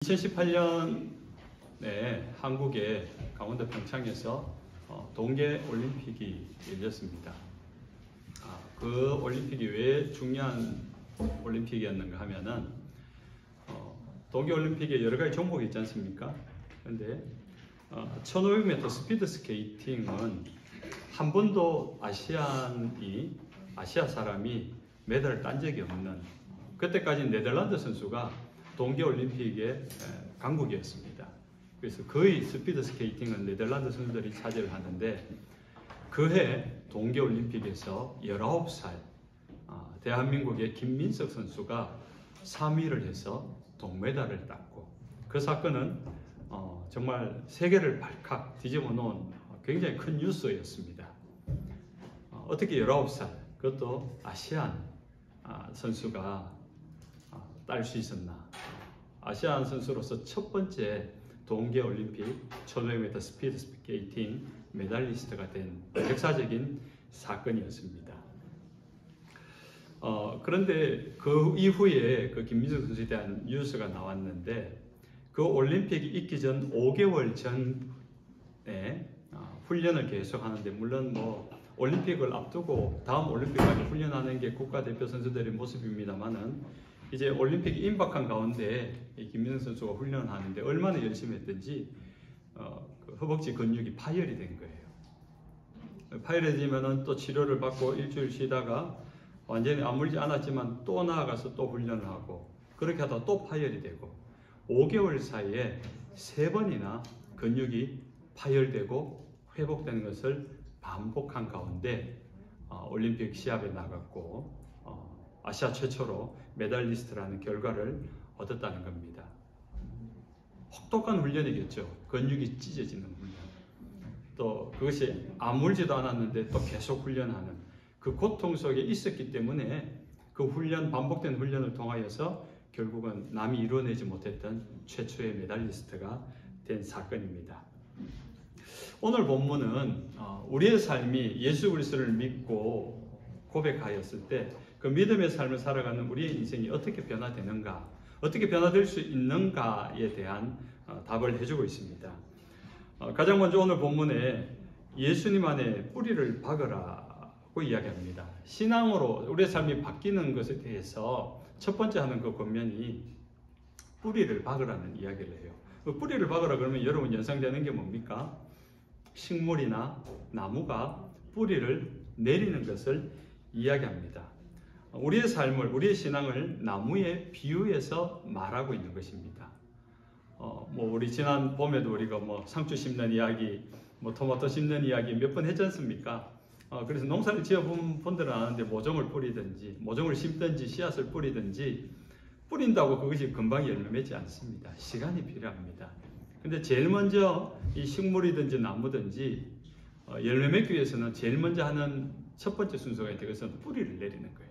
2018년에 한국의 강원도 평창에서 동계올림픽이 열렸습니다. 그 올림픽이 왜 중요한 올림픽이었는가 하면은 동계올림픽에 여러 가지 종목이 있지 않습니까? 그런데 1500m 스피드 스케이팅은 한 번도 아시아 사람이 메달을 딴 적이 없는, 그때까지는 네덜란드 선수가 동계올림픽의 강국이었습니다. 그래서 거의 스피드 스케이팅은 네덜란드 선수들이 차지를 하는데, 그해 동계올림픽에서 19살 대한민국의 김민석 선수가 3위를 해서 동메달을 땄고, 그 사건은 정말 세계를 발칵 뒤집어 놓은 굉장히 큰 뉴스였습니다. 어떻게 19살, 그것도 아시안 선수가 딸 수 있었나. 아시안 선수로서 첫 번째 동계올림픽 1500m 스피드 스케이팅 메달리스트가 된 역사적인 사건이었습니다. 그런데 그 이후에 그 김민석 선수에 대한 뉴스가 나왔는데, 그 올림픽이 있기 전 5개월 전에 훈련을 계속 하는데, 물론 올림픽을 앞두고 다음 올림픽까지 훈련하는 게 국가대표 선수들의 모습입니다만은, 이제 올림픽이 임박한 가운데 김민석 선수가 훈련을 하는데 얼마나 열심히 했든지 그 허벅지 근육이 파열이 된 거예요. 파열이 되면은 또 치료를 받고 일주일 쉬다가 완전히 아물지 않았지만 또 나아가서 또 훈련을 하고, 그렇게 하다 또 파열이 되고, 5개월 사이에 3번이나 근육이 파열되고 회복되는 것을 반복한 가운데 올림픽 시합에 나갔고 아시아 최초로 메달리스트라는 결과를 얻었다는 겁니다. 혹독한 훈련이겠죠. 근육이 찢어지는 훈련. 또 그것이 아물지도 않았는데 또 계속 훈련하는 그 고통 속에 있었기 때문에, 그 훈련, 반복된 훈련을 통하여서 결국은 남이 이뤄내지 못했던 최초의 메달리스트가 된 사건입니다. 오늘 본문은 우리의 삶이 예수 그리스도를 믿고 고백하였을 때 그 믿음의 삶을 살아가는 우리의 인생이 어떻게 변화되는가, 어떻게 변화될 수 있는가에 대한 답을 해주고 있습니다. 가장 먼저 오늘 본문에 예수님 안에 뿌리를 박으라고 이야기합니다. 신앙으로 우리의 삶이 바뀌는 것에 대해서 첫 번째 하는 그 권면이 뿌리를 박으라는 이야기를 해요. 그 뿌리를 박으라 그러면 여러분 연상되는 게 뭡니까? 식물이나 나무가 뿌리를 내리는 것을 이야기합니다. 우리의 삶을, 우리의 신앙을 나무에 비유해서 말하고 있는 것입니다. 우리 지난 봄에도 우리가 상추 심는 이야기, 토마토 심는 이야기 몇 번 했지 않습니까? 그래서 농사를 지어본 분들은 아는데, 모종을 뿌리든지, 모종을 심든지, 씨앗을 뿌리든지, 뿌린다고 그것이 금방 열매 맺지 않습니다. 시간이 필요합니다. 근데 제일 먼저 이 식물이든지 나무든지 열매 맺기 위해서는 제일 먼저 하는 첫 번째 순서가 있는데, 그것은 뿌리를 내리는 거예요.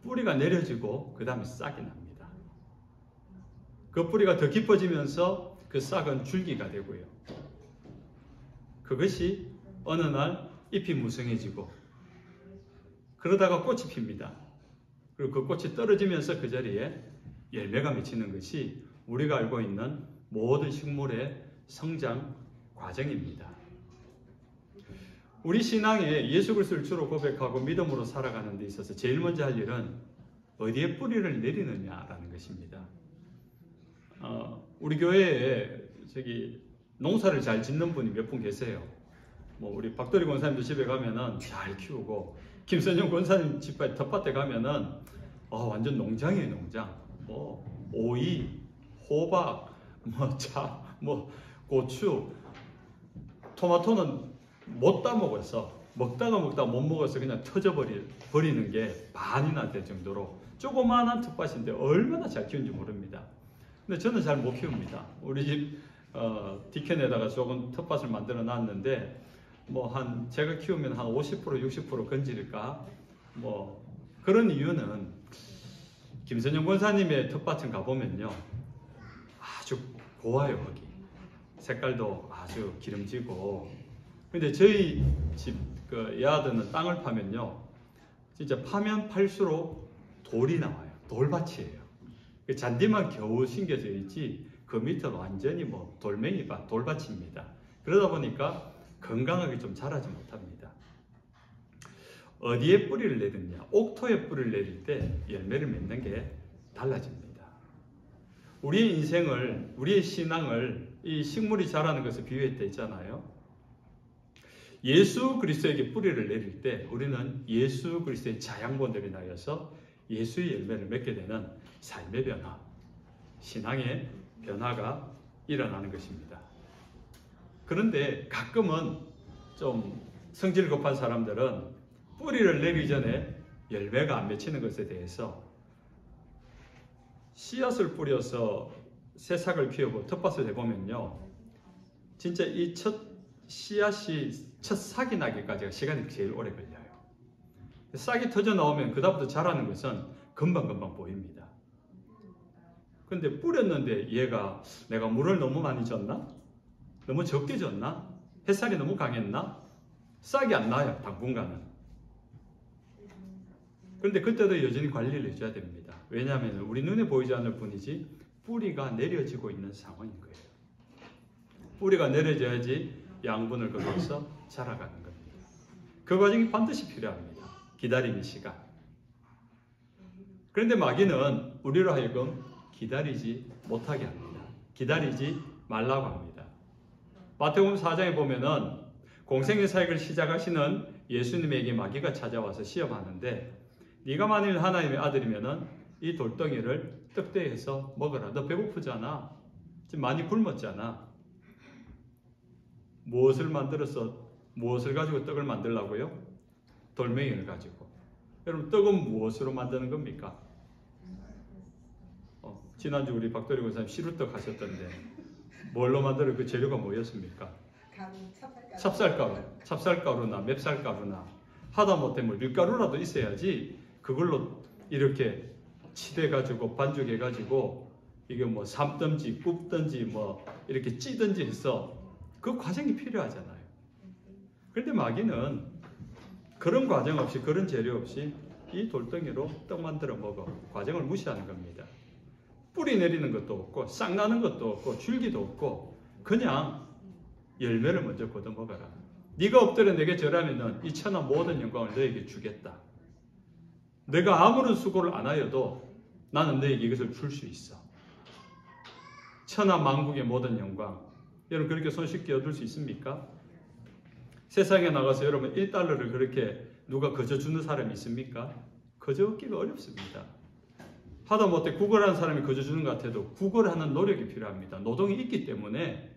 뿌리가 내려지고 그 다음에 싹이 납니다. 그 뿌리가 더 깊어지면서 그 싹은 줄기가 되고요. 그것이 어느 날 잎이 무성해지고, 그러다가 꽃이 핍니다. 그리고 그 꽃이 떨어지면서 그 자리에 열매가 맺히는 것이 우리가 알고 있는 모든 식물의 성장 과정입니다. 우리 신앙에 예수 그리스도를 주로 고백하고 믿음으로 살아가는 데 있어서 제일 먼저 할 일은 어디에 뿌리를 내리느냐라는 것입니다. 우리 교회에 농사를 잘 짓는 분이 몇 분 계세요. 우리 박도리 권사님도 집에 가면은 잘 키우고, 김선영 권사님 집에 텃밭에 가면은 완전 농장이에요, 농장. 오이, 호박, 고추, 토마토는 못 따먹어서, 먹다가 못 먹어서 그냥 터져버리는 게 반이나 될 정도로 조그마한 텃밭인데 얼마나 잘 키우는지 모릅니다. 근데 저는 잘 못 키웁니다. 우리 집 뒤편에다가 조금 텃밭을 만들어 놨는데, 제가 키우면 한 50%, 60% 건질까? 그런 이유는 김선영 권사님의 텃밭은 가보면요, 아주 고와요, 거기. 색깔도 아주 기름지고. 근데 저희 집 야드는 땅을 파면요, 진짜 파면 팔수록 돌이 나와요. 돌밭이에요. 그 잔디만 겨우 심겨져 있지 그 밑은 완전히 뭐 돌멩이밭, 돌밭입니다. 그러다 보니까 건강하게 좀 자라지 못합니다. 어디에 뿌리를 내리느냐? 옥토에 뿌리를 내릴 때 열매를 맺는 게 달라집니다. 우리의 인생을, 우리의 신앙을 이 식물이 자라는 것을 비유했다 했잖아요. 예수 그리스도에게 뿌리를 내릴 때 우리는 예수 그리스도의 자양분들이 나여서 예수의 열매를 맺게 되는 삶의 변화, 신앙의 변화가 일어나는 것입니다. 그런데 가끔은 좀 성질 급한 사람들은 뿌리를 내리기 전에 열매가 안 맺히는 것에 대해서 씨앗을 뿌려서 새싹을 키우고 텃밭을 해보면요, 진짜 이 첫 씨앗이 첫 싹이 나기까지가 시간이 제일 오래 걸려요. 싹이 터져 나오면 그다음부터 자라는 것은 금방금방 보입니다. 근데 뿌렸는데 얘가 내가 물을 너무 많이 줬나? 너무 적게 줬나? 햇살이 너무 강했나? 싹이 안 나요, 당분간은. 그런데 그때도 여전히 관리를 해줘야 됩니다. 왜냐하면 우리 눈에 보이지 않을 뿐이지 뿌리가 내려지고 있는 상황인 거예요. 뿌리가 내려져야지 양분을 거기서 자라가는 겁니다. 그 과정이 반드시 필요합니다. 기다림의 시간. 그런데 마귀는 우리로 하여금 기다리지 못하게 합니다. 기다리지 말라고 합니다. 마태복음 4장에 보면은 공생의 사역을 시작하시는 예수님에게 마귀가 찾아와서 시험하는데, 네가 만일 하나님의 아들이면은 이 돌덩이를 떡대해서 먹어라. 너 배고프잖아. 지금 많이 굶었잖아. 무엇을 가지고 떡을 만들라고요? 돌멩이를 가지고. 여러분, 떡은 무엇으로 만드는 겁니까? 지난주 우리 박도리 권사님 시루떡 하셨던데 뭘로 만들어? 그 재료가 뭐였습니까? 찹쌀가루나 맵쌀가루나 하다못해 뭐 밀가루라도 있어야지 그걸로 이렇게 치대가지고 반죽해가지고 이게 뭐 삶든지 굽든지 뭐 이렇게 찌든지 해서 그 과정이 필요하잖아요. 그런데 마귀는 그런 과정 없이, 그런 재료 없이 이 돌덩이로 떡 만들어 먹어. 과정을 무시하는 겁니다. 뿌리 내리는 것도 없고 싹 나는 것도 없고 줄기도 없고 그냥 열매를 먼저 걷어 먹어라. 네가 엎드려 내게 절하면은 이 천하 모든 영광을 너에게 주겠다. 내가 아무런 수고를 안 하여도 나는 너에게 이것을 줄 수 있어. 천하 만국의 모든 영광. 여러분, 그렇게 손쉽게 얻을 수 있습니까? 세상에 나가서 여러분 1달러를 그렇게 누가 거저 주는 사람이 있습니까? 거저 얻기가 어렵습니다. 하다못해 구걸하는 사람이 거저 주는 것 같아도 구걸하는 노력이 필요합니다. 노동이 있기 때문에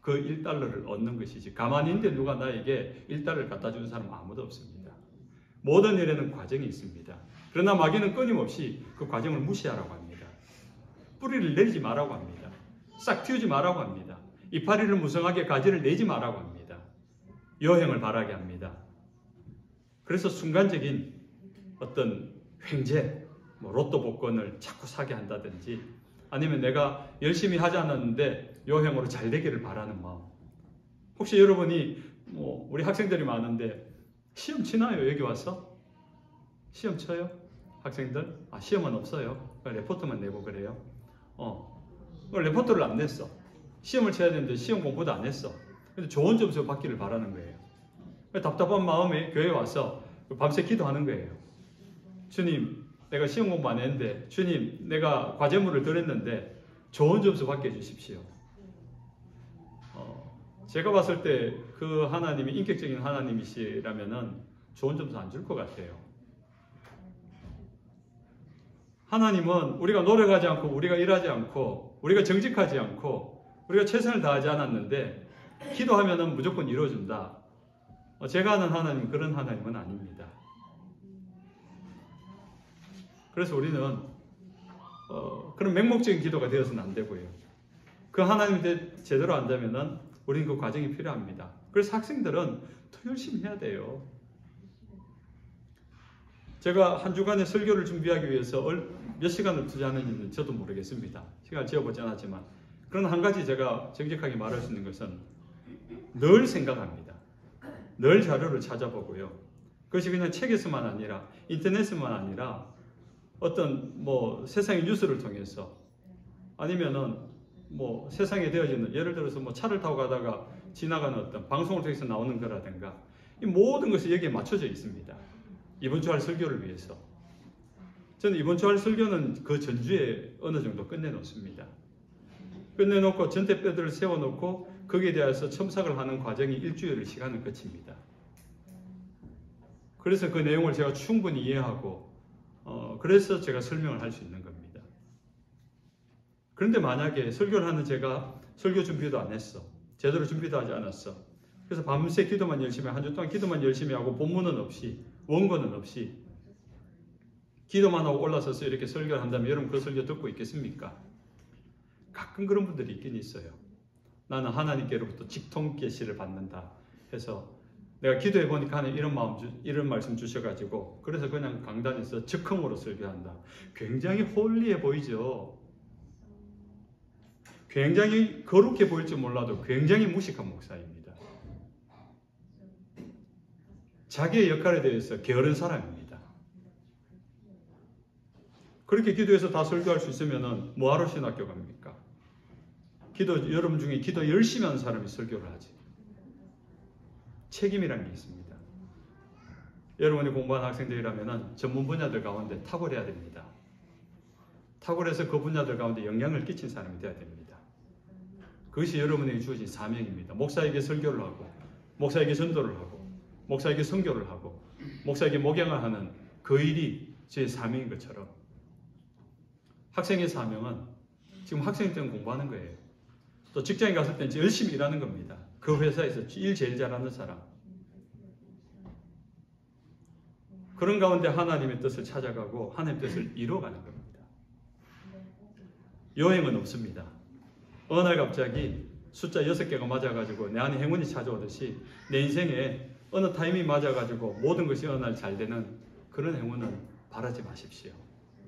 그 1달러를 얻는 것이지, 가만히 있는데 누가 나에게 1달러를 갖다 주는 사람은 아무도 없습니다. 모든 일에는 과정이 있습니다. 그러나 마귀는 끊임없이 그 과정을 무시하라고 합니다. 뿌리를 내리지 말라고 합니다. 싹 틔우지 말라고 합니다. 이파리를 무성하게 가지를 내지 말라고 합니다. 여행을 바라게 합니다. 그래서 순간적인 어떤 횡재, 로또 복권을 자꾸 사게 한다든지, 아니면 내가 열심히 하지 않았는데 여행으로 잘 되기를 바라는 마음. 혹시 여러분이 우리 학생들이 많은데 시험 치나요? 여기 와서? 시험 쳐요? 학생들? 시험은 없어요. 레포트만 내고 그래요. 레포트를 안 냈어. 시험을 쳐야 되는데 시험 공부도 안 했어. 근데 좋은 점수 받기를 바라는 거예요. 답답한 마음에 교회에 와서 밤새 기도하는 거예요. 주님, 내가 시험 공부 안 했는데, 주님, 내가 과제물을 드렸는데 좋은 점수 받게 해주십시오. 제가 봤을 때 그 하나님이 인격적인 하나님이시라면은 좋은 점수 안 줄 것 같아요. 하나님은 우리가 노력하지 않고, 우리가 일하지 않고, 우리가 정직하지 않고, 우리가 최선을 다하지 않았는데 기도하면은 무조건 이루어준다. 제가 아는 하나님은 그런 하나님은 아닙니다. 그래서 우리는 그런 맹목적인 기도가 되어서는 안 되고요. 그 하나님이 제대로 안다면은 우리는 그 과정이 필요합니다. 그래서 학생들은 더 열심히 해야 돼요. 제가 한 주간의 설교를 준비하기 위해서 몇 시간을 투자하는지는 저도 모르겠습니다. 시간을 지어보지 않았지만, 그러나 한 가지 제가 정직하게 말할 수 있는 것은 늘 생각합니다. 늘 자료를 찾아보고요. 그것이 그냥 책에서만 아니라 인터넷에만 아니라 어떤 뭐 세상의 뉴스를 통해서 아니면은 뭐 세상에 되어지는 예를 들어서 뭐 차를 타고 가다가 지나가는 어떤 방송을 통해서 나오는 거라든가 이 모든 것이 여기에 맞춰져 있습니다. 이번 주 할 설교를 위해서. 저는 이번 주 할 설교는 그 전주에 어느 정도 끝내놓습니다. 끝내놓고 전대뼈들을 세워놓고 거기에 대해서 첨삭을 하는 과정이 일주일의 시간을 끝입니다. 그래서 그 내용을 제가 충분히 이해하고 그래서 제가 설명을 할 수 있는 겁니다. 그런데 만약에 설교를 하는 제가 설교 준비도 안 했어. 제대로 준비도 하지 않았어. 그래서 밤새 기도만 열심히 한 주 동안 기도만 열심히 하고 본문은 없이 원고는 없이 기도만 하고 올라서서 이렇게 설교를 한다면 여러분 그 설교 듣고 있겠습니까? 가끔 그런 분들이 있긴 있어요. 나는 하나님께로부터 직통 계시를 받는다 해서 내가 기도해 보니까 하나님 이런 말씀 주셔가지고 그래서 그냥 강단에서 즉흥으로 설교한다. 굉장히 홀리해 보이죠. 굉장히 거룩해 보일지 몰라도 굉장히 무식한 목사입니다. 자기의 역할에 대해서 게으른 사람입니다. 그렇게 기도해서 다 설교할 수 있으면 뭐하러 신학교 갑니까? 여러분 중에 기도 열심히 하는 사람이 설교를 하지. 책임이라는 게 있습니다. 여러분이 공부하는 학생들이라면 전문 분야들 가운데 탁월해야 됩니다. 탁월해서 그 분야들 가운데 영향을 끼친 사람이 되어야 됩니다. 그것이 여러분에게 주어진 사명입니다. 목사에게 설교를 하고 목사에게 전도를 하고 목사에게 선교를 하고 목사에게 목양을 하는 그 일이 제 사명인 것처럼 학생의 사명은 지금 학생 때는 공부하는 거예요. 또 직장에 갔을 때는 열심히 일하는 겁니다. 그 회사에서 일 제일 잘하는 사람. 그런 가운데 하나님의 뜻을 찾아가고 하나님의 뜻을 이루어가는 겁니다. 여행은 없습니다. 어느 날 갑자기 숫자 6개가 맞아가지고 내 안에 행운이 찾아오듯이 내 인생에 어느 타임이 맞아가지고 모든 것이 어느 날 잘 되는 그런 행운은 바라지 마십시오.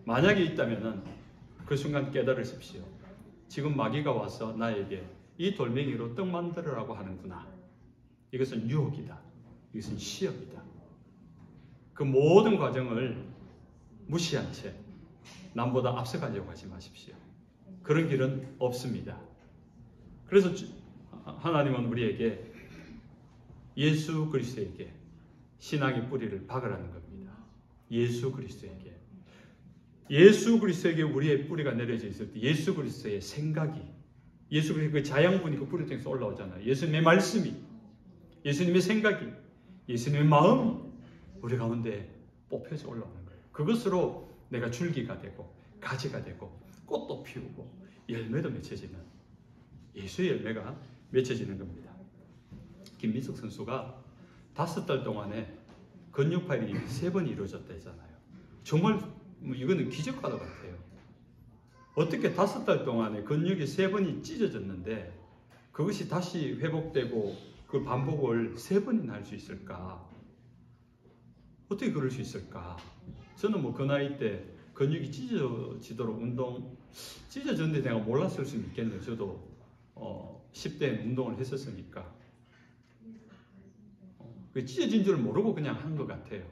만약에 있다면 그 순간 깨달으십시오. 지금 마귀가 와서 나에게 이 돌멩이로 떡 만들으라고 하는구나. 이것은 유혹이다. 이것은 시험이다. 그 모든 과정을 무시한 채 남보다 앞서가려고 하지 마십시오. 그런 길은 없습니다. 그래서 하나님은 우리에게 예수 그리스도에게 신앙의 뿌리를 박으라는 겁니다. 예수 그리스도에게. 예수 그리스도에게 우리의 뿌리가 내려져 있을 때 예수 그리스도의 생각이 예수 그리스도의 그 자양분이 그 뿌리 통해서 올라오잖아요. 예수님의 말씀이 예수님의 생각이 예수님의 마음이 우리 가운데 뽑혀서 올라오는 거예요. 그것으로 내가 줄기가 되고 가지가 되고 꽃도 피우고 열매도 맺혀지는 예수의 열매가 맺혀지는 겁니다. 김민석 선수가 5달 동안에 근육 파열이 3번 이루어졌다 했잖아요. 정말 이거는 기적과도 같아요. 어떻게 5달 동안에 근육이 3번이 찢어졌는데 그것이 다시 회복되고 그 반복을 3번이나 할 수 있을까? 어떻게 그럴 수 있을까? 저는 뭐 그 나이 때 근육이 찢어지도록 찢어졌는데 내가 몰랐을 수는 있겠네요. 저도 10대에 운동을 했었으니까 찢어진 줄 모르고 그냥 한 것 같아요.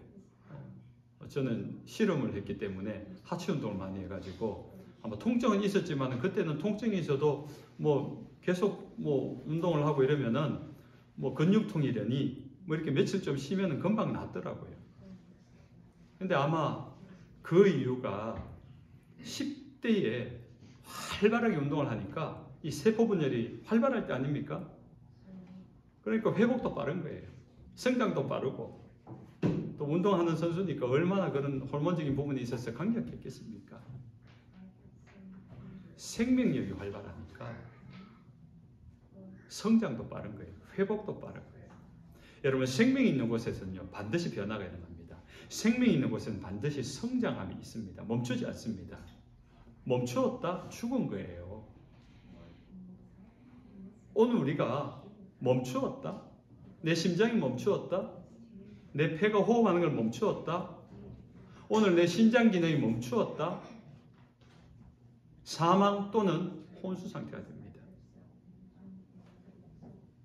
저는 실험을 했기 때문에 하체 운동을 많이 해가지고 아마 통증은 있었지만 그때는 통증이 있어도 뭐 계속 뭐 운동을 하고 이러면은 뭐 근육통이려니 뭐 이렇게 며칠 좀 쉬면은 금방 낫더라고요. 근데 아마 그 이유가 10대에 활발하게 운동을 하니까 이 세포 분열이 활발할 때 아닙니까? 그러니까 회복도 빠른 거예요. 성장도 빠르고 또 운동하는 선수니까 얼마나 그런 호르몬적인 부분이 있어서 강력했겠습니까? 생명력이 활발하니까 성장도 빠른 거예요. 회복도 빠른 거예요. 여러분 생명이 있는 곳에서는요 반드시 변화가 일어납니다. 생명이 있는 곳에는 반드시 성장함이 있습니다. 멈추지 않습니다. 멈추었다 죽은 거예요. 오늘 우리가 멈추었다? 내 심장이 멈추었다? 내 폐가 호흡하는 걸 멈추었다? 오늘 내 신장 기능이 멈추었다? 사망 또는 혼수 상태가 됩니다.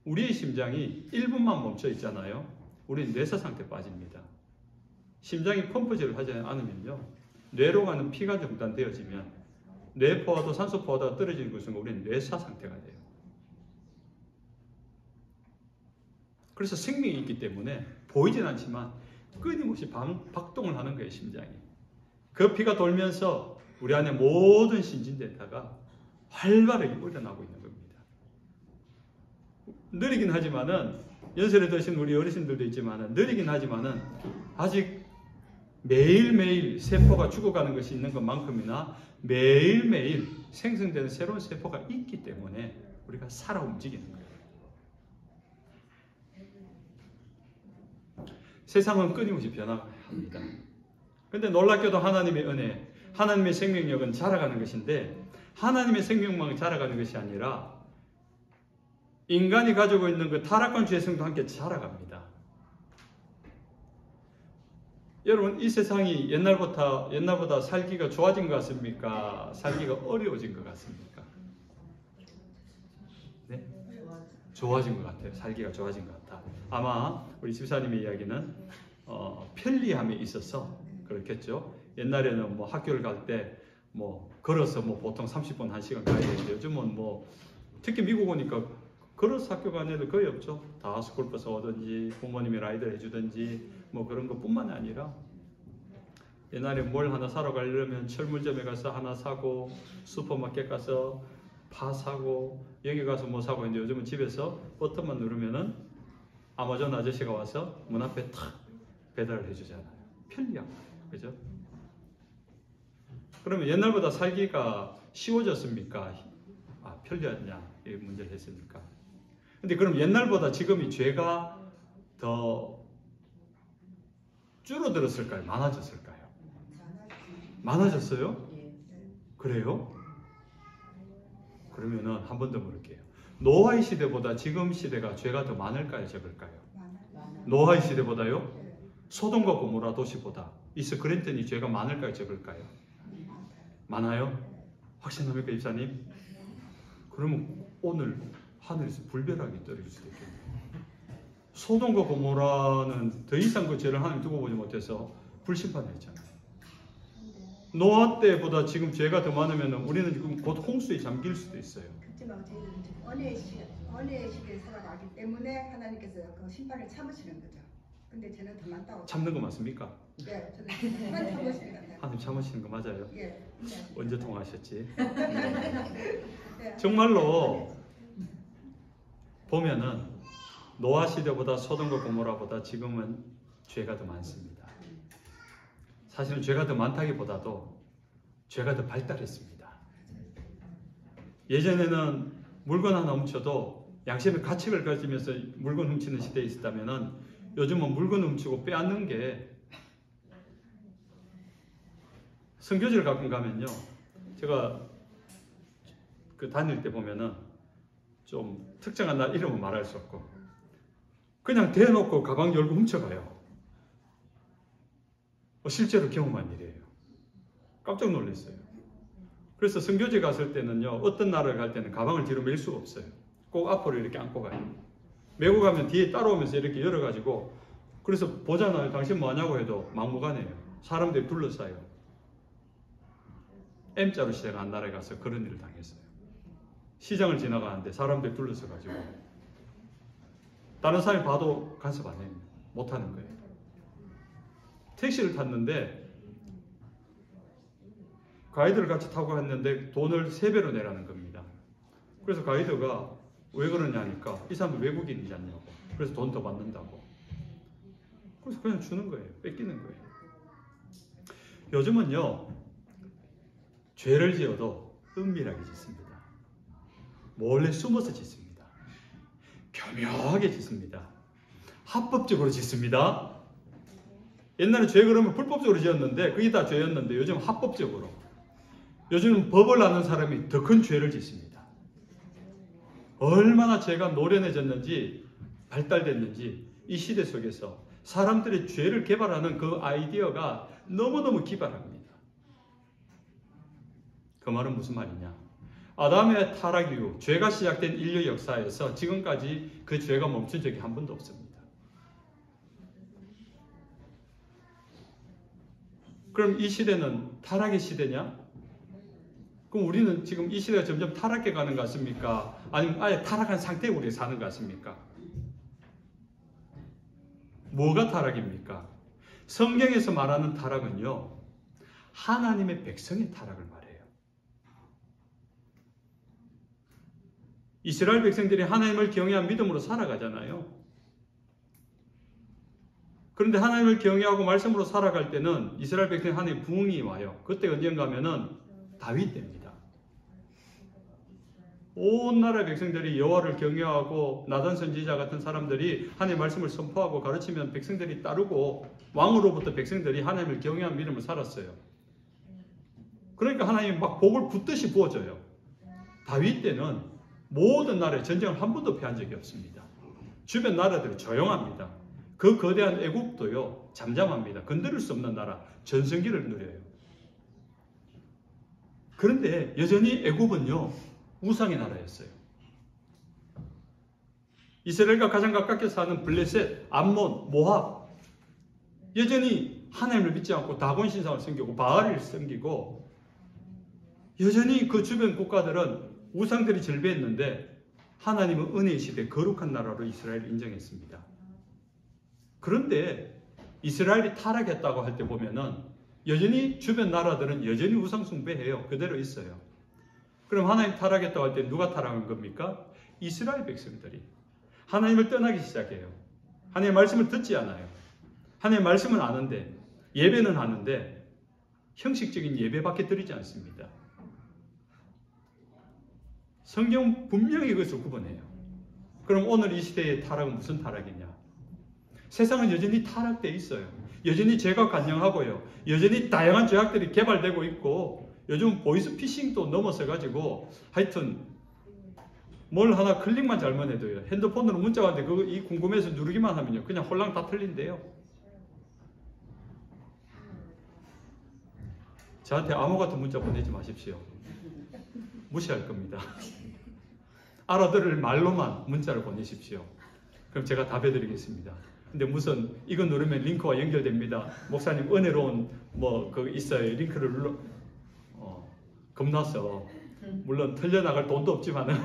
우리의 심장이 1분만 멈춰 있잖아요. 우리는 뇌사 상태에 빠집니다. 심장이 펌프질을 하지 않으면요. 뇌로 가는 피가 중단되어지면 뇌포화도 산소 포화도가 떨어지는 것은 우리는 뇌사 상태가 돼요. 그래서 생명이 있기 때문에 보이진 않지만 끊임없이 박동을 하는 거예요, 심장이. 그 피가 돌면서 우리 안에 모든 신진대사가 활발하게 일어나고 있는 겁니다. 느리긴 하지만은, 연세를 드신 우리 어르신들도 있지만은, 느리긴 하지만은 아직 매일매일 세포가 죽어가는 것이 있는 것만큼이나 매일매일 생성되는 새로운 세포가 있기 때문에 우리가 살아 움직이는 거예요. 세상은 끊임없이 변화합니다. 그런데 놀랍게도 하나님의 은혜, 하나님의 생명력은 자라가는 것인데, 하나님의 생명만 자라가는 것이 아니라 인간이 가지고 있는 그 타락한 죄성도 함께 자라갑니다. 여러분, 이 세상이 옛날보다 살기가 좋아진 것 같습니까? 살기가 어려워진 것 같습니까? 네? 좋아진 것 같아요. 살기가 좋아진 것 같다. 아마 우리 집사님의 이야기는 편리함에 있어서 그렇겠죠. 옛날에는 뭐 학교를 갈 때 뭐 걸어서 뭐 보통 30분 1시간 가야 되는데, 요즘은 뭐 특히 미국 오니까 걸어서 학교 가는 애들 거의 없죠. 다 스쿨버스 오든지 부모님이 라이드를 해주든지 뭐 그런 것뿐만 아니라, 옛날에 뭘 하나 사러 가려면 철물점에 가서 하나 사고, 슈퍼마켓 가서 파 사고, 여기 가서 뭐 사고 했는데, 요즘은 집에서 버튼만 누르면은 아마존 아저씨가 와서 문 앞에 탁 배달을 해주잖아요. 편리한 거예요. 그죠? 그러면 옛날보다 살기가 쉬워졌습니까? 편리하냐? 이 문제를 했으니까. 근데 그럼 옛날보다 지금이 죄가 더 줄어들었을까요? 많아졌을까요? 많아졌어요? 그래요? 그러면은 한 번 더 물을게요. 노아의 시대보다 지금 시대가 죄가 더 많을까요? 적을까요? 노아의 시대보다요? 소돔과 고모라 도시보다 이스 그랜턴이 죄가 많을까요? 적을까요? 많아요? 확신합니까, 입사님? 그러면 오늘 하늘에서 불벼락이 떨어질 수도 있겠네요. 소돔과 고모라는 더 이상 그 죄를 하나님 두고 보지 못해서 불심판을 했잖아요. 노아 때보다 지금 죄가 더 많으면 우리는 지금 곧 홍수에 잠길 수도 있어요. 그렇지만 저희들은 지금 언어의 시대에 살아가기 때문에 하나님께서 그 심판을 참으시는 거죠. 근데 저는 더 많다고. 참는 거 맞습니까? 네, 저는 정말 참으시는 것 같아요. 하나님 참으시는 거 맞아요? 예. 네. 언제 통화하셨지? 네. 정말로 보면은 노아 시대보다 소돔과 고모라보다 지금은 죄가 더 많습니다. 사실은 죄가 더 많다기보다도 죄가 더 발달했습니다. 예전에는 물건 하나 훔쳐도 양심의 가책을 가지면서 물건 훔치는 시대에 있었다면은, 요즘은 물건 훔치고 빼앗는 게, 선교지를 가끔 가면요, 제가 그 다닐 때 보면은 좀 특정한 날 이름은 말할 수 없고 그냥 대놓고 가방 열고 훔쳐가요. 실제로 경험한 일이에요. 깜짝 놀랐어요. 그래서 선교지 갔을 때는요, 어떤 나라를 갈 때는 가방을 뒤로 밀 수가 없어요. 꼭 앞으로 이렇게 안고 가요. 메고 가면 뒤에 따라오면서 이렇게 열어가지고, 그래서 보잖아요. 당신 뭐하냐고 해도 막무가내예요. 사람들이 둘러싸요. M자로 시작한 나라에 가서 그런 일을 당했어요. 시장을 지나가는데 사람들이 둘러서가지고 다른 사람이 봐도 간섭 안 해요. 못하는 거예요. 택시를 탔는데 가이드를 같이 타고 갔는데 돈을 3배로 내라는 겁니다. 그래서 가이드가 왜 그러냐니까 이 사람은 외국인이지 않냐고. 그래서 돈 더 받는다고. 그래서 그냥 주는 거예요. 뺏기는 거예요. 요즘은요, 죄를 지어도 은밀하게 짓습니다. 몰래 숨어서 짓습니다. 교묘하게 짓습니다. 합법적으로 짓습니다. 옛날에 죄 그러면 불법적으로 지었는데, 그게 다 죄였는데 요즘 합법적으로. 요즘은 법을 아는 사람이 더 큰 죄를 짓습니다. 얼마나 죄가 노련해졌는지, 발달됐는지, 이 시대 속에서 사람들의 죄를 개발하는 그 아이디어가 너무너무 기발합니다. 그 말은 무슨 말이냐? 아담의 타락 이후 죄가 시작된 인류 역사에서 지금까지 그 죄가 멈춘 적이 한 번도 없습니다. 그럼 이 시대는 타락의 시대냐? 그럼 우리는 지금 이 시대가 점점 타락해 가는 것 같습니까? 아니면 아예 타락한 상태에 우리가 사는 것 같습니까? 뭐가 타락입니까? 성경에서 말하는 타락은요, 하나님의 백성의 타락을 말해요. 이스라엘 백성들이 하나님을 경외한 믿음으로 살아가잖아요. 그런데 하나님을 경외하고 말씀으로 살아갈 때는 이스라엘 백성이 하나님의 부흥이 와요. 그때 언젠가 하면은 다윗 때입니다. 온 나라의 백성들이 여호와를 경외하고 나단 선지자 같은 사람들이 하나님의 말씀을 선포하고 가르치면 백성들이 따르고 왕으로부터 백성들이 하나님을 경외한 믿음을 살았어요. 그러니까 하나님이 막 복을 붓듯이 부어줘요. 다윗 때는 모든 나라에 전쟁을 한 번도 패한 적이 없습니다. 주변 나라들이 조용합니다. 그 거대한 애국도요 잠잠합니다. 건드릴 수 없는 나라, 전성기를 누려요. 그런데 여전히 애국은요 우상의 나라였어요. 이스라엘과 가장 가깝게 사는 블레셋, 암몬, 모압 여전히 하나님을 믿지 않고 다곤 신상을 섬기고 바알을 섬기고 여전히 그 주변 국가들은 우상들이 절배했는데 하나님은 은혜의 시대 거룩한 나라로 이스라엘을 인정했습니다. 그런데 이스라엘이 타락했다고 할 때 보면은 여전히 주변 나라들은 여전히 우상 숭배해요. 그대로 있어요. 그럼 하나님 타락했다고 할 때 누가 타락한 겁니까? 이스라엘 백성들이 하나님을 떠나기 시작해요. 하나님의 말씀을 듣지 않아요. 하나님의 말씀은 아는데 예배는 하는데 형식적인 예배밖에 드리지 않습니다. 성경 분명히 그것을 구분해요. 그럼 오늘 이 시대의 타락은 무슨 타락이냐? 세상은 여전히 타락되어 있어요. 여전히 죄가 간영하고요. 여전히 다양한 죄악들이 개발되고 있고 요즘 보이스피싱도 넘어서 가지고 하여튼 뭘 하나 클릭만 잘못해도요. 핸드폰으로 문자가 왔는데 이 궁금해서 누르기만 하면요. 그냥 홀랑 다 틀린대요. 저한테 암호 같은 문자 보내지 마십시오. 무시할 겁니다. 알아들을 말로만 문자를 보내십시오. 그럼 제가 답해드리겠습니다. 근데 무슨 이거 누르면 링크와 연결됩니다. 목사님 은혜로운 그거 있어요. 링크를 눌러 겁나서 물론 틀려나갈 돈도 없지만은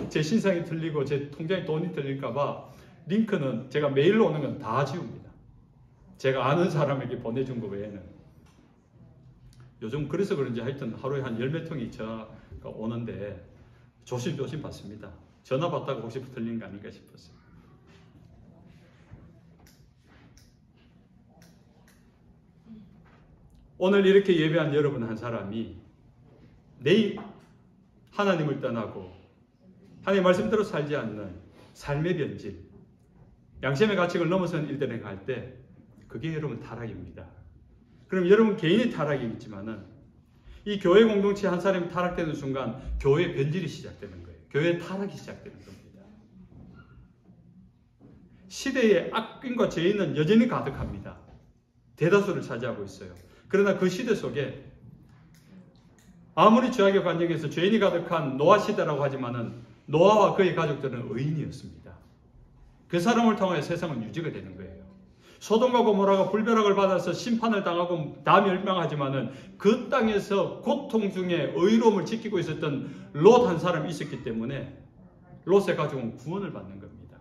제 신상이 틀리고 제 통장에 돈이 틀릴까봐 링크는 제가 메일로 오는 건 다 지웁니다. 제가 아는 사람에게 보내준 거 외에는. 요즘 그래서 그런지 하여튼 하루에 한 10몇 통이 전화가 오는데 조심조심 받습니다. 전화 받다가 혹시 틀린 거 아닌가 싶었어요. 오늘 이렇게 예배한 여러분 한 사람이 내일 하나님을 떠나고 하나님의 말씀대로 살지 않는 삶의 변질, 양심의 가책을 넘어선 일들에 갈 때 그게 여러분 타락입니다. 그럼 여러분 개인의 타락이 있지만은 이 교회 공동체 한 사람이 타락되는 순간 교회 변질이 시작되는 거예요. 교회 타락이 시작되는 겁니다. 시대의 악균과 죄인은 여전히 가득합니다. 대다수를 차지하고 있어요. 그러나 그 시대 속에 아무리 죄악의 관정에서 죄인이 가득한 노아 시대라고 하지만은 노아와 그의 가족들은 의인이었습니다. 그 사람을 통해 세상은 유지가 되는 거예요. 소돔과 고모라가 불벼락을 받아서 심판을 당하고 다 멸망하지만은 그 땅에서 고통 중에 의로움을 지키고 있었던 롯 한 사람이 있었기 때문에 롯의 가족은 구원을 받는 겁니다.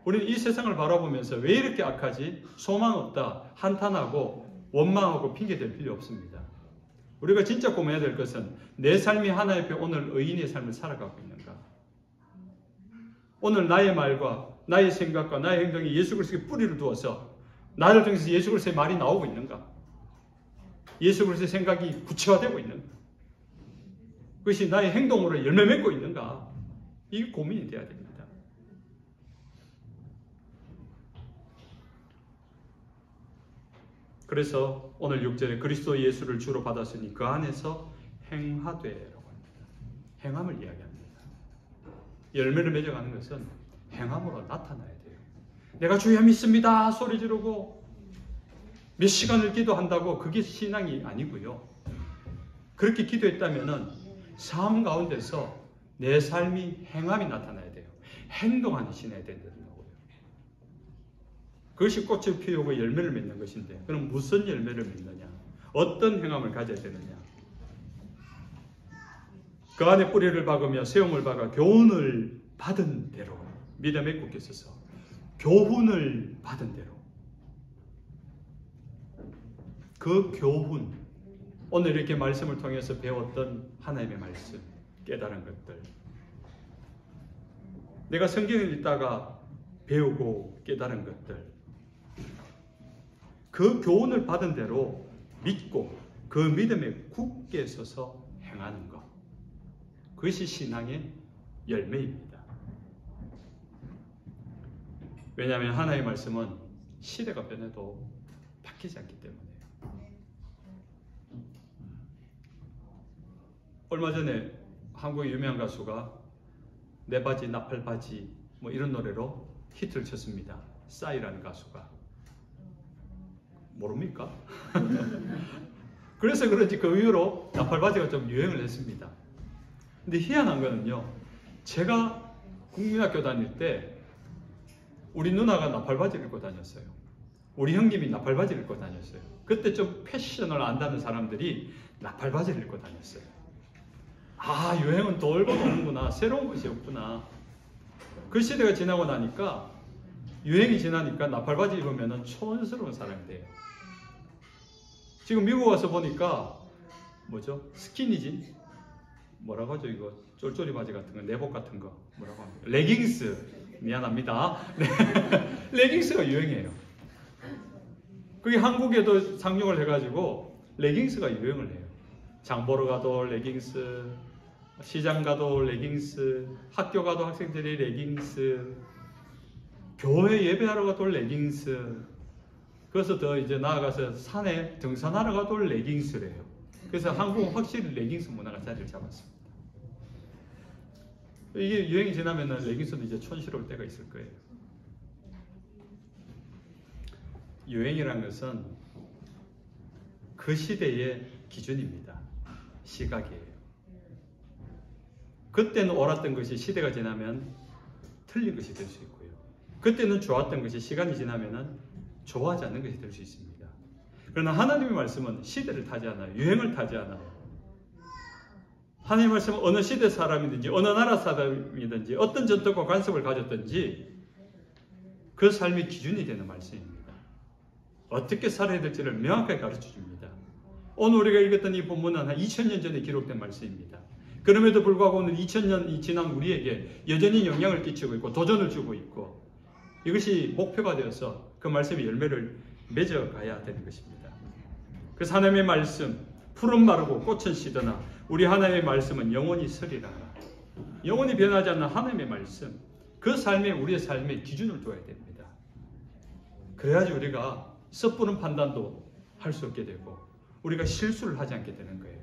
우리는 이 세상을 바라보면서 왜 이렇게 악하지? 소망 없다, 한탄하고 원망하고 핑계댈 필요 없습니다. 우리가 진짜 고민해야 될 것은 내 삶이 하나님 앞에 오늘 의인의 삶을 살아가고 있는가? 오늘 나의 말과 나의 생각과 나의 행동이 예수 그리스도의 뿌리를 두어서 나를 통해서 예수 그리스도의 말이 나오고 있는가? 예수 그리스도의 생각이 구체화되고 있는가? 그것이 나의 행동으로 열매 맺고 있는가? 이게 고민이 돼야 됩니다. 그래서 오늘 6절에 그리스도 예수를 주로 받았으니 그 안에서 행하되라고 합니다. 행함을 이야기합니다. 열매를 맺어가는 것은 행함으로 나타나야 돼요. 내가 주여 믿습니다 소리 지르고 몇 시간을 기도한다고 그게 신앙이 아니고요. 그렇게 기도했다면은 삶 가운데서 내 삶이 행함이 나타나야 돼요. 행동하는 신앙이 된다는 거고요. 그것이 꽃을 피우고 열매를 맺는 것인데, 그럼 무슨 열매를 맺느냐? 어떤 행함을 가져야 되느냐? 그 안에 뿌리를 박으며 세움을 박아 교훈을 받은 대로 믿음에 굳게 서서 교훈을 받은 대로 그 교훈, 오늘 이렇게 말씀을 통해서 배웠던 하나님의 말씀, 깨달은 것들, 내가 성경을 읽다가 배우고 깨달은 것들, 그 교훈을 받은 대로 믿고 그 믿음에 굳게 서서 행하는 것, 그것이 신앙의 열매입니다. 왜냐하면 하나님의 말씀은 시대가 변해도 바뀌지 않기 때문에. 얼마 전에 한국의 유명한 가수가 내 바지 나팔 바지 뭐 이런 노래로 히트를 쳤습니다. 싸이라는 가수가. 모릅니까? 그래서 그런지 그 이후로 나팔 바지가 좀 유행을 했습니다. 근데 희한한 거는요, 제가 국민학교 다닐 때 우리 누나가 나팔 바지를 입고 다녔어요. 우리 형님이 나팔 바지를 입고 다녔어요. 그때 좀 패션을 안다는 사람들이 나팔 바지를 입고 다녔어요. 아, 유행은 돌고 도는구나. 새로운 것이 없구나. 그 시대가 지나고 나니까, 유행이 지나니까 나팔 바지 입으면 촌스러운 사람이 돼요. 지금 미국 와서 보니까 뭐죠? 스키니진? 뭐라고 하죠? 이거 쫄쫄이 바지 같은 거, 내복 같은 거 뭐라고 합니까? 레깅스. 미안합니다. 레깅스가 유행이에요. 그게 한국에도 상용을 해가지고 레깅스가 유행을 해요. 장 보러 가도 레깅스, 시장 가도 레깅스, 학교 가도 학생들이 레깅스, 교회 예배하러 가도 레깅스. 그래서 더 이제 나아가서 산에 등산하러 가도 레깅스래요. 그래서 한국은 확실히 레깅스 문화가 자리를 잡았습니다. 이게 유행이 지나면 레깅스도 이제 촌스러울 때가 있을 거예요. 유행이란 것은 그 시대의 기준입니다. 시각이에요. 그때는 옳았던 것이 시대가 지나면 틀린 것이 될 수 있고요. 그때는 좋았던 것이 시간이 지나면 좋아하지 않는 것이 될 수 있습니다. 그러나 하나님의 말씀은 시대를 타지 않아요. 유행을 타지 않아요. 하나님의 말씀은 어느 시대 사람이든지 어느 나라 사람이든지 어떤 전통과 관습을 가졌든지 그 삶의 기준이 되는 말씀입니다. 어떻게 살아야 될지를 명확하게 가르쳐 줍니다. 오늘 우리가 읽었던 이 본문은 한 2000년 전에 기록된 말씀입니다. 그럼에도 불구하고 오늘 2000년이 지난 우리에게 여전히 영향을 끼치고 있고 도전을 주고 있고, 이것이 목표가 되어서 그 말씀의 열매를 맺어가야 되는 것입니다. 그래서 하나님의 말씀, 풀은 마르고 꽃은 시드나 우리 하나님의 말씀은 영원히 서리라. 영원히 변하지 않는 하나님의 말씀, 그 삶에 우리의 삶의 기준을 둬야 됩니다. 그래야지 우리가 섣부른 판단도 할 수 없게 되고 우리가 실수를 하지 않게 되는 거예요.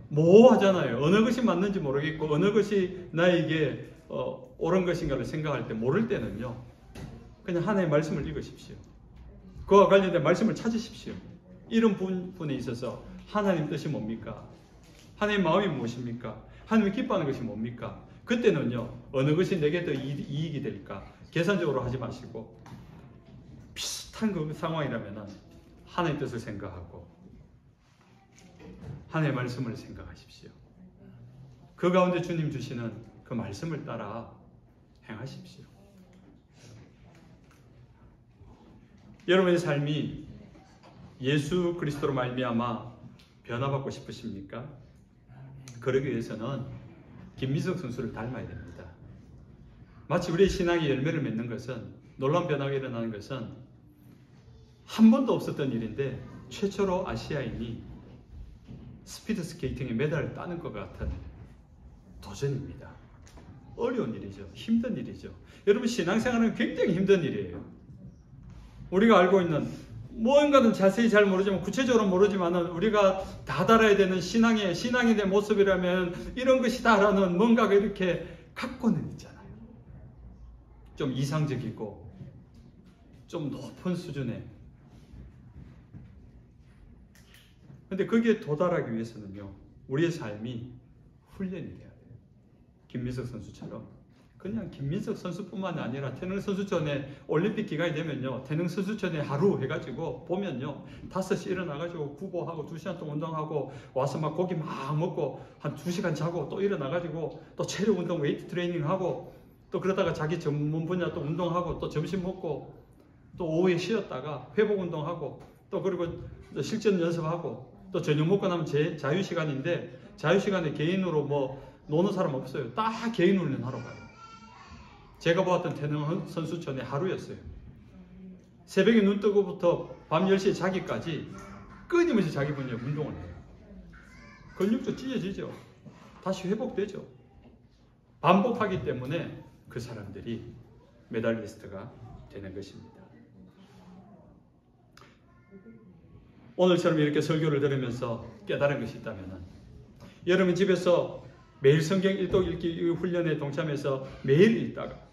모호하잖아요. 어느 것이 맞는지 모르겠고 어느 것이 나에게 옳은 것인가를 생각할 때 모를 때는요, 그냥 하나님의 말씀을 읽으십시오. 그와 관련된 말씀을 찾으십시오. 이런 부분에 있어서 하나님 뜻이 뭡니까? 하나님 마음이 무엇입니까? 하나님이 기뻐하는 것이 뭡니까? 그때는요, 어느 것이 내게 더 이익이 될까? 계산적으로 하지 마시고 비슷한 그 상황이라면 하나님 뜻을 생각하고 하나님의 말씀을 생각하십시오. 그 가운데 주님 주시는 그 말씀을 따라 행하십시오. 여러분의 삶이 예수 그리스도로 말미암아 변화받고 싶으십니까? 그러기 위해서는 김민석 선수를 닮아야 됩니다. 마치 우리의 신앙이 열매를 맺는 것은, 놀라운 변화가 일어나는 것은 한 번도 없었던 일인데 최초로 아시아인이 스피드 스케이팅에 메달을 따는 것 같은 도전입니다. 어려운 일이죠. 힘든 일이죠. 여러분, 신앙생활은 굉장히 힘든 일이에요. 우리가 알고 있는 뭔가는 자세히 잘 모르지만, 구체적으로 모르지만은 우리가 다 달아야 되는 신앙의 내 모습이라면 이런 것이다라는 뭔가가 이렇게 갖고는 있잖아요. 좀 이상적이고 좀 높은 수준의. 근데 거기에 도달하기 위해서는요, 우리의 삶이 훈련이 돼야 돼요. 김민석 선수처럼 그냥 김민석 선수뿐만 아니라 태릉 선수촌에 올림픽 기간이 되면요, 태릉 선수촌에 하루 해가지고 보면요, 5시 일어나가지고 구보하고 2시간 동안 운동하고 와서 막 고기 막 먹고 한 2시간 자고 또 일어나가지고 또 체력 운동 웨이트 트레이닝 하고 또 그러다가 자기 전문 분야 또 운동하고 또 점심 먹고 또 오후에 쉬었다가 회복 운동하고 또 그리고 실전 연습하고 또 저녁 먹고 나면 제 자유 시간인데 자유 시간에 개인으로 뭐 노는 사람 없어요. 다 개인 훈련하러 가요. 제가 보았던 태릉 선수촌의 하루였어요. 새벽에 눈 뜨고부터 밤 10시에 자기까지 끊임없이 자기 분야 운동을 해요. 근육도 찢어지죠. 다시 회복되죠. 반복하기 때문에 그 사람들이 메달리스트가 되는 것입니다. 오늘처럼 이렇게 설교를 들으면서 깨달은 것이 있다면, 여러분 집에서 매일 성경 일독 읽기 훈련에 동참해서 매일 읽다가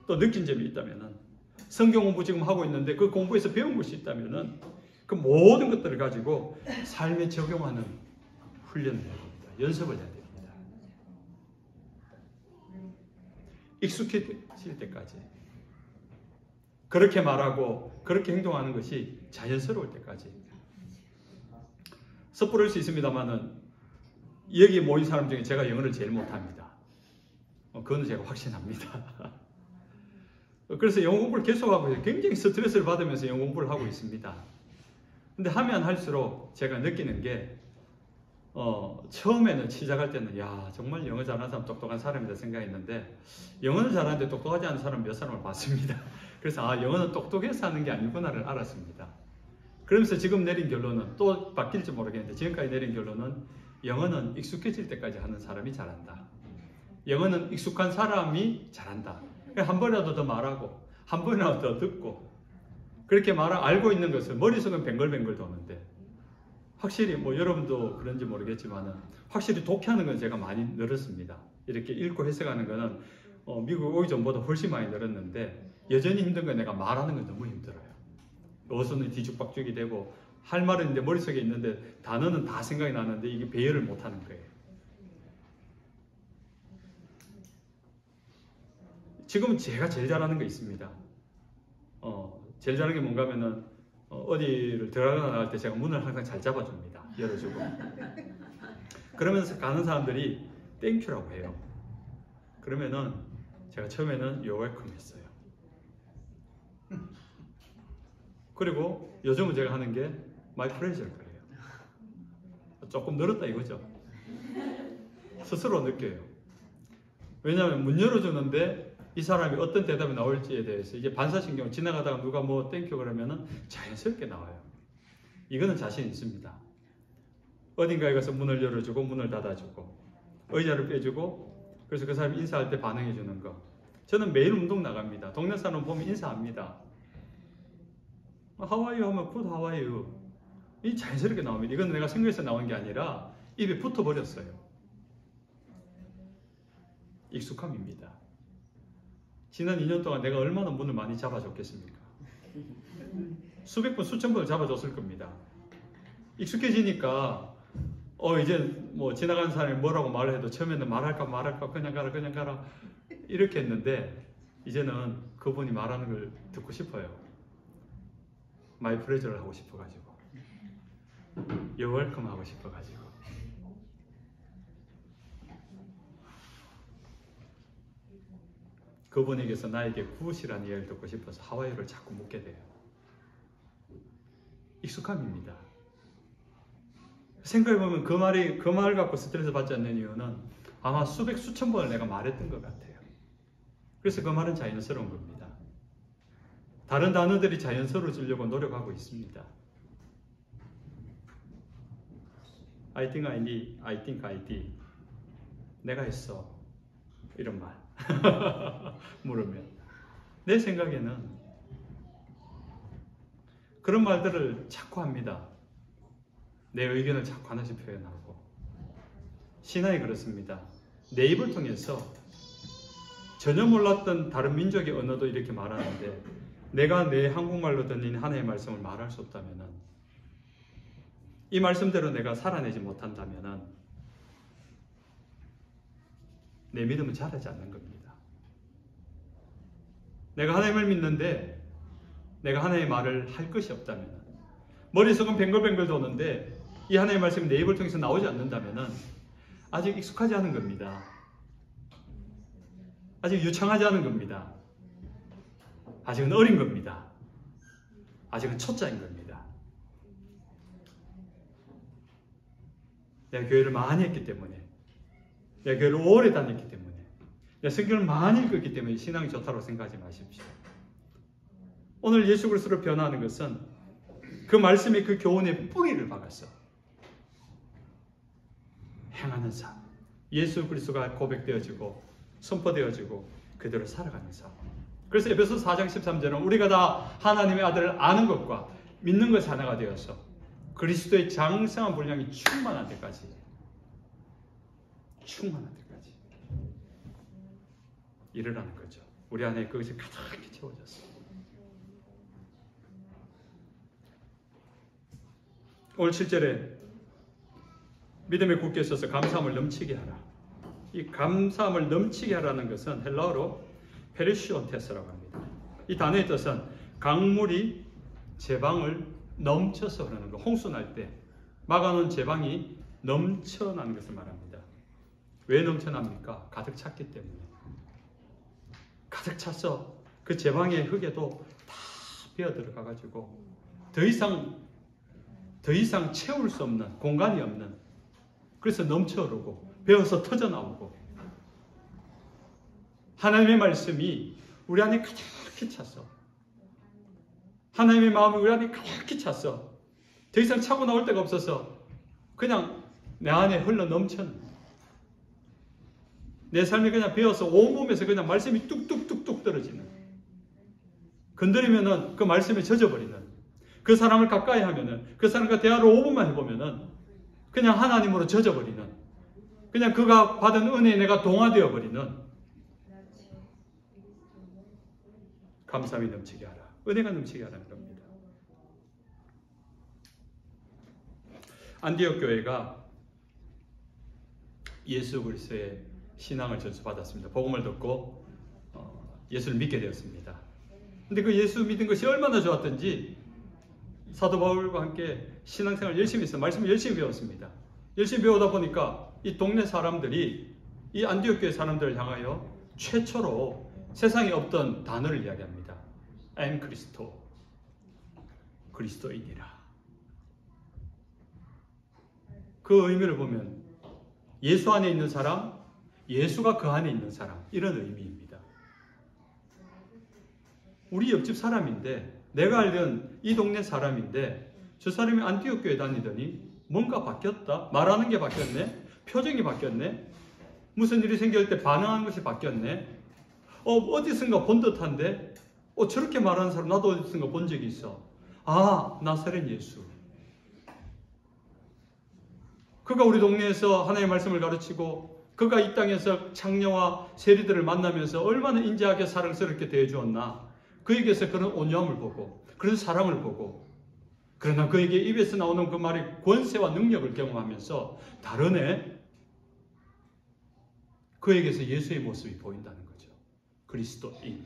또 느낀 점이 있다면, 성경 공부 지금 하고 있는데 그 공부에서 배운 것이 있다면 그 모든 것들을 가지고 삶에 적용하는 훈련을 해야 됩니다. 연습을 해야 됩니다. 익숙해질 때까지 그렇게 말하고 그렇게 행동하는 것이 자연스러울 때까지. 섣부를 수 있습니다만은 여기 모인 사람 중에 제가 영어를 제일 못합니다. 그건 제가 확신합니다. 그래서 영어 공부를 계속하고 있어요. 굉장히 스트레스를 받으면서 영어 공부를 하고 있습니다. 근데 하면 할수록 제가 느끼는 게 처음에는 시작할 때는 야 정말 영어 잘하는 사람 똑똑한 사람이다 생각했는데 영어는 잘하는데 똑똑하지 않은 사람 몇 사람을 봤습니다. 그래서 영어는 똑똑해서 하는 게 아니구나를 알았습니다. 그러면서 지금 내린 결론은 또 바뀔지 모르겠는데 지금까지 내린 결론은 영어는 익숙해질 때까지 하는 사람이 잘한다. 영어는 익숙한 사람이 잘한다. 한 번이라도 더 말하고 한 번이라도 더 듣고 그렇게 알고 있는 것을 머릿속은 뱅글뱅글 도는데 확실히 뭐 여러분도 그런지 모르겠지만은 확실히 독해하는 건 제가 많이 늘었습니다. 이렇게 읽고 해석하는 거는 미국 오기 전보다 훨씬 많이 늘었는데 여전히 힘든 건 내가 말하는 건 너무 힘들어요. 어수는 뒤죽박죽이 되고 할 말은 내 머릿속에 있는데 단어는 다 생각이 나는데 이게 배열을 못하는 거예요. 지금은 제가 제일 잘하는 거 있습니다. 제일 잘하는 게 뭔가 하면은 어디를 들어가거나 나갈 때 제가 문을 항상 잘 잡아줍니다. 열어주고. 그러면서 가는 사람들이 땡큐라고 해요. 그러면은 제가 처음에는 You're welcome 했어요. 그리고 요즘은 제가 하는 게 My pleasure 그래요. 조금 늘었다 이거죠. 스스로 느껴요. 왜냐하면 문 열어주는데 이 사람이 어떤 대답이 나올지에 대해서 이제 반사신경 지나가다가 누가 뭐 땡큐 그러면은 자연스럽게 나와요. 이거는 자신 있습니다. 어딘가에 가서 문을 열어주고 문을 닫아주고 의자를 빼주고 그래서 그 사람이 인사할 때 반응해 주는 거. 저는 매일 운동 나갑니다. 동네 사람 보면 인사합니다. How are you 하면 Good, how are you? 이 자연스럽게 나옵니다. 이건 내가 생각해서 나온 게 아니라 입에 붙어버렸어요. 익숙함입니다. 지난 2년 동안 내가 얼마나 문을 많이 잡아줬겠습니까? 수백 번, 수천 번을 잡아줬을 겁니다. 익숙해지니까 이제 뭐 지나가는 사람이 뭐라고 말을 해도 처음에는 말할까 그냥 가라 이렇게 했는데 이제는 그분이 말하는 걸 듣고 싶어요. My pleasure를 하고 싶어가지고 You're welcome 하고 싶어가지고 그분에게서 나에게 굿이라는 이야기를 듣고 싶어서 How are you를 자꾸 묻게 돼요. 익숙함입니다. 생각해보면 그 말 갖고 스트레스 받지 않는 이유는 아마 수백 수천 번을 내가 말했던 것 같아요. 그래서 그 말은 자연스러운 겁니다. 다른 단어들이 자연스러워지려고 노력하고 있습니다. I think I need, I think I did. 내가 했어. 이런 말. 물으면. 내 생각에는 그런 말들을 자꾸 합니다. 내 의견을 자꾸 하나씩 표현하고. 신앙이 그렇습니다. 내 입을 통해서 전혀 몰랐던 다른 민족의 언어도 이렇게 말하는데 내가 내 한국말로 들린 하나님의 말씀을 말할 수 없다면 이 말씀대로 내가 살아내지 못한다면 내 믿음은 자라지 않는 겁니다. 내가 하나님을 믿는데 내가 하나님의 말을 할 것이 없다면, 머릿속은 뱅글뱅글 도는데 이 하나님의 말씀이 내 입을 통해서 나오지 않는다면 아직 익숙하지 않은 겁니다. 아직 유창하지 않은 겁니다. 아직은 어린 겁니다. 아직은 초짜인 겁니다. 내가 교회를 많이 했기 때문에, 내가 교회를 오래 다녔기 때문에, 내가 성경을 많이 읽었기 때문에 신앙이 좋다고 생각하지 마십시오. 오늘 예수 그리스도로 변화하는 것은 그 말씀이 그 교훈의 뿌리를 박았어. 행하는 삶. 예수 그리스도가 고백되어지고 선포되어지고 그대로 살아가는 삶. 그래서 에베소서 4장 13절은 우리가 다 하나님의 아들을 아는 것과 믿는 것이 하나가 되어서 그리스도의 장성한 분량이 충만한 데까지 이르라는 거죠. 우리 안에 그것이 가득히 채워졌어요. 오늘 7절에 믿음에 굳게 서서 감사함을 넘치게 하라. 이 감사함을 넘치게 하라는 것은 헬라어로 페르시온테스라고 합니다. 이 단어의 뜻은 강물이 제방을 넘쳐서 흐르는 것. 홍수 날 때 막아놓은 제방이 넘쳐나는 것을 말합니다. 왜 넘쳐납니까? 가득 찼기 때문에. 가득 차서 그 제방의 흙에도 다 베어 들어가가지고 더 이상 채울 수 없는, 공간이 없는, 그래서 넘쳐 흐르고 베어서 터져 나오고, 하나님의 말씀이 우리 안에 가득히 찼어. 하나님의 마음이 우리 안에 가득히 찼어. 더 이상 차고 나올 데가 없어서 그냥 내 안에 흘러 넘쳐는, 내 삶이 그냥 베어서 온몸에서 그냥 말씀이 뚝뚝뚝뚝 떨어지는, 건드리면은 그 말씀에 젖어버리는, 그 사람을 가까이 하면은, 그 사람과 대화를 5분만 해보면은 그냥 하나님으로 젖어버리는, 그냥 그가 받은 은혜에 내가 동화되어 버리는, 감사함이 넘치게 하라. 은혜가 넘치게 하라는 겁니다. 안디옥 교회가 예수 그리스도의 신앙을 전수받았습니다. 복음을 듣고 예수를 믿게 되었습니다. 근데 그 예수 믿은 것이 얼마나 좋았던지 사도 바울과 함께 신앙생활을 열심히 했어요. 말씀을 열심히 배웠습니다. 열심히 배우다 보니까 이 동네 사람들이 이 안디옥 교회 사람들을 향하여 최초로 세상에 없던 단어를 이야기합니다. 엠 그리스도, 그리스도인이라. 그 의미를 보면 예수 안에 있는 사람, 예수가 그 안에 있는 사람, 이런 의미입니다. 우리 옆집 사람인데, 내가 알던 이 동네 사람인데, 저 사람이 안디옥 교회 다니더니 뭔가 바뀌었다? 말하는 게 바뀌었네? 표정이 바뀌었네? 무슨 일이 생길 때 반응하는 것이 바뀌었네? 어디선가 본 듯한데? 저렇게 말하는 사람 나도 어디선가 본 적이 있어. 아, 나사렛 예수. 그가 우리 동네에서 하나님의 말씀을 가르치고, 그가 이 땅에서 창녀와 세리들을 만나면서 얼마나 인자하게 사랑스럽게 대해주었나. 그에게서 그런 온유함을 보고, 그런 사랑을 보고, 그러나 그에게 입에서 나오는 그 말이 권세와 능력을 경험하면서 다르네. 그에게서 예수의 모습이 보인다는 거죠. 그리스도인.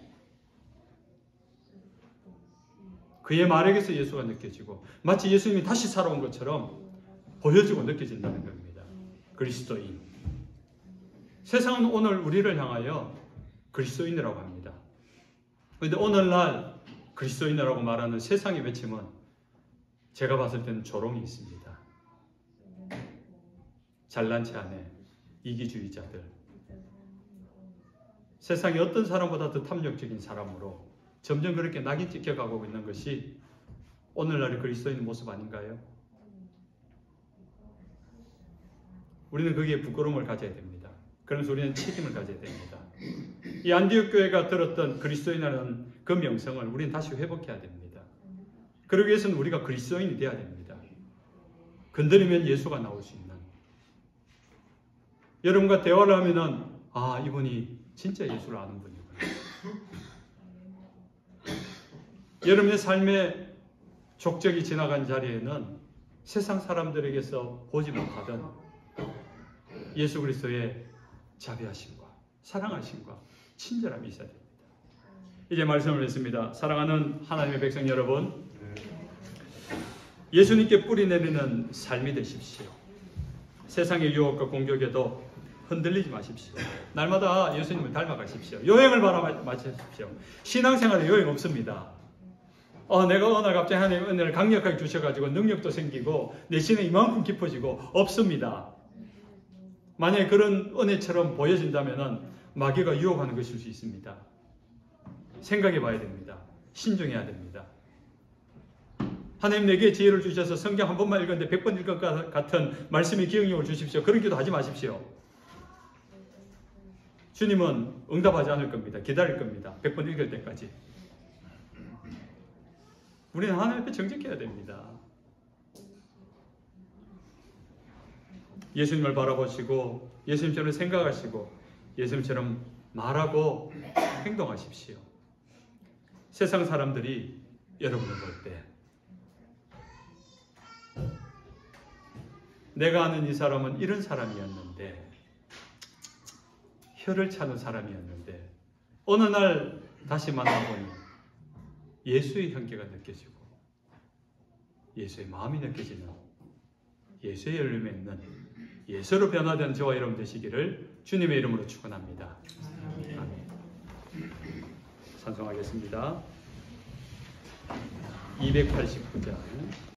그의 말에게서 예수가 느껴지고 마치 예수님이 다시 살아온 것처럼 보여지고 느껴진다는 겁니다. 그리스도인. 세상은 오늘 우리를 향하여 그리스도인이라고 합니다. 그런데 오늘날 그리스도인이라고 말하는 세상의 외침은 제가 봤을 때는 조롱이 있습니다. 잘난 체 안에 이기주의자들, 세상의 어떤 사람보다 더 탐욕적인 사람으로 점점 그렇게 낙인 찍혀가고 있는 것이 오늘날의 그리스도인의 모습 아닌가요? 우리는 거기에 부끄러움을 가져야 됩니다. 그러면서 우리는 책임을 가져야 됩니다. 이 안디옥 교회가 들었던 그리스도인이라는 그 명성을 우리는 다시 회복해야 됩니다. 그러기 위해서는 우리가 그리스도인이 되어야 됩니다. 건드리면 예수가 나올 수 있는, 여러분과 대화를 하면은 이분이 진짜 예수를 아는 분이구나. 여러분의 삶의 족적이 지나간 자리에는 세상 사람들에게서 보지 못하던 예수 그리스도의 자비하심과 사랑하심과 친절함이 있어야 됩니다. 이제 말씀을 했습니다. 사랑하는 하나님의 백성 여러분, 예수님께 뿌리 내리는 삶이 되십시오. 세상의 유혹과 공격에도 흔들리지 마십시오. 날마다 예수님을 닮아가십시오. 요행을 바라마십시오. 신앙생활에 요행 없습니다. 내가 어느 날 갑자기 하나님 은혜를 강력하게 주셔가지고 능력도 생기고 내 신이 이만큼 깊어지고 없습니다. 만약에 그런 은혜처럼 보여진다면 마귀가 유혹하는 것일 수 있습니다. 생각해 봐야 됩니다. 신중해야 됩니다. 하나님 내게 지혜를 주셔서 성경 한 번만 읽었는데 100번 읽을 것 같은 말씀의 기억력을 주십시오. 그런 기도 하지 마십시오. 주님은 응답하지 않을 겁니다. 기다릴 겁니다. 100번 읽을 때까지. 우리는 하나님 앞에 정직해야 됩니다. 예수님을 바라보시고 예수님처럼 생각하시고 예수님처럼 말하고 행동하십시오. 세상 사람들이 여러분을 볼 때 내가 아는 이 사람은 이런 사람이었는데 혀를 차는 사람이었는데 어느 날 다시 만나보니 예수의 향기가 느껴지고 예수의 마음이 느껴지는 예수의 열매 맺는 예수로 변화된 저와 여러분 되시기를 주님의 이름으로 축원합니다. 아멘. 찬송하겠습니다. 289장